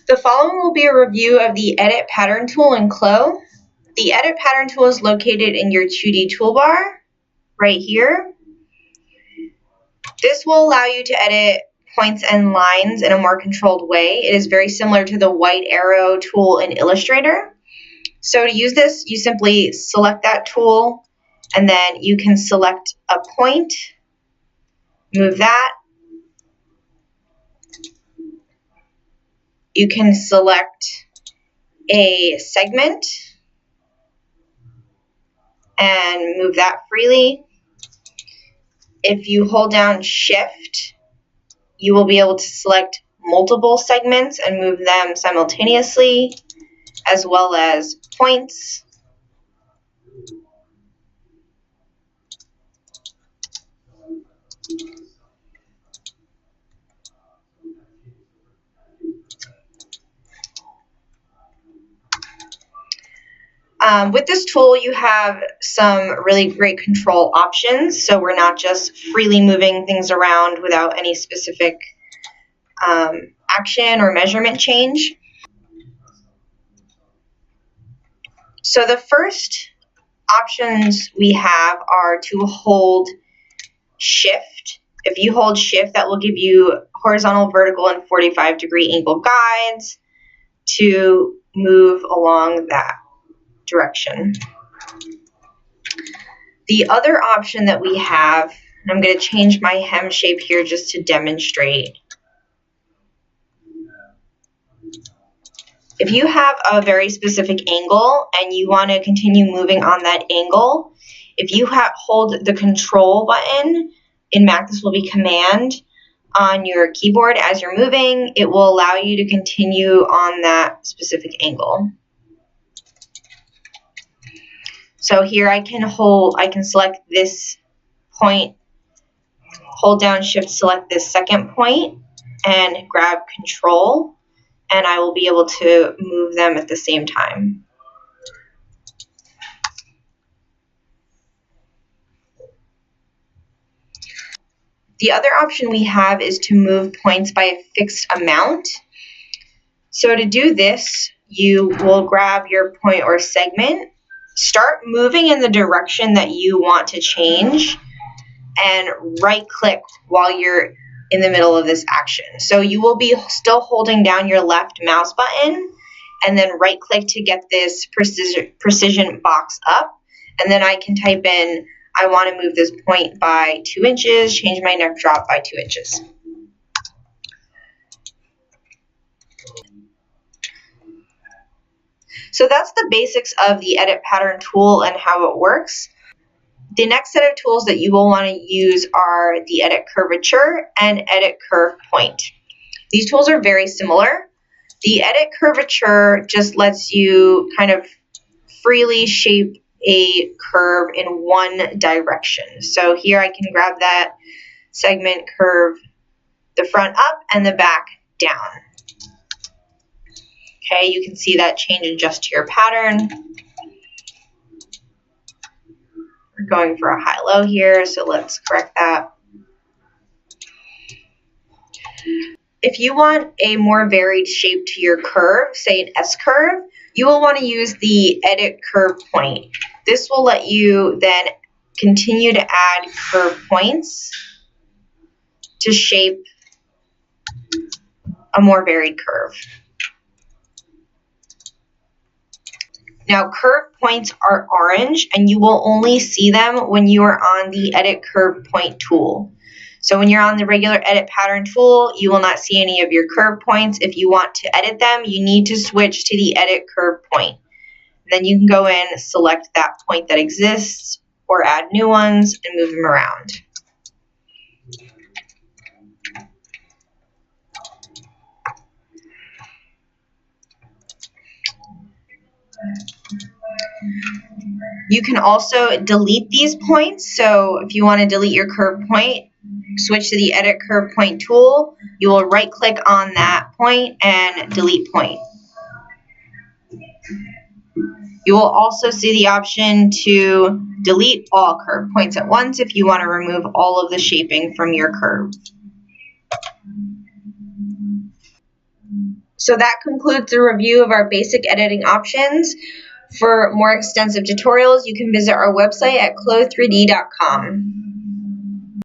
The following will be a review of the Edit Pattern tool in CLO. The Edit Pattern tool is located in your 2D toolbar right here. This will allow you to edit points and lines in a more controlled way. It is very similar to the white arrow tool in Illustrator. So to use this, you simply select that tool, and then you can select a point, move that. You can select a segment and move that freely. If you hold down Shift, you will be able to select multiple segments and move them simultaneously, as well as points. With this tool, you have some really great control options, so we're not just freely moving things around without any specific action or measurement change. So the first options we have are to hold Shift. If you hold Shift, that will give you horizontal, vertical, and 45-degree angle guides to move along that direction. The other option that we have, and I'm going to change my hem shape here just to demonstrate. If you have a very specific angle and you want to continue moving on that angle, if you hold the Control button, in Mac this will be Command, on your keyboard as you're moving, it will allow you to continue on that specific angle. So here I can select this point, hold down Shift, select this second point, and grab Control, and I will be able to move them at the same time. The other option we have is to move points by a fixed amount. So to do this, you will grab your point or segment, start moving in the direction that you want to change, and right-click while you're in the middle of this action. So you will be still holding down your left mouse button, and then right-click to get this precision box up, and then I can type in, I want to move this point by 2 inches, change my neck drop by 2 inches. So that's the basics of the Edit Pattern tool and how it works. The next set of tools that you will want to use are the Edit Curvature and Edit Curve Point. These tools are very similar. The Edit Curvature just lets you kind of freely shape a curve in one direction. So here I can grab that segment, curve the front up and the back down. Okay, you can see that change and adjust to your pattern. We're going for a high-low here, so let's correct that. If you want a more varied shape to your curve, say an S-curve, you will want to use the Edit Curve Point. This will let you then continue to add curve points to shape a more varied curve. Now, curve points are orange, and you will only see them when you are on the Edit Curve Point tool. So when you're on the regular Edit Pattern tool, you will not see any of your curve points. If you want to edit them, you need to switch to the Edit Curve Point. Then you can go in, select that point that exists, or add new ones and move them around. You can also delete these points. So if you want to delete your curve point, switch to the Edit Curve Point tool. You will right-click on that point and delete point. You will also see the option to delete all curve points at once if you want to remove all of the shaping from your curve. So that concludes the review of our basic editing options. For more extensive tutorials, you can visit our website at clo3d.com.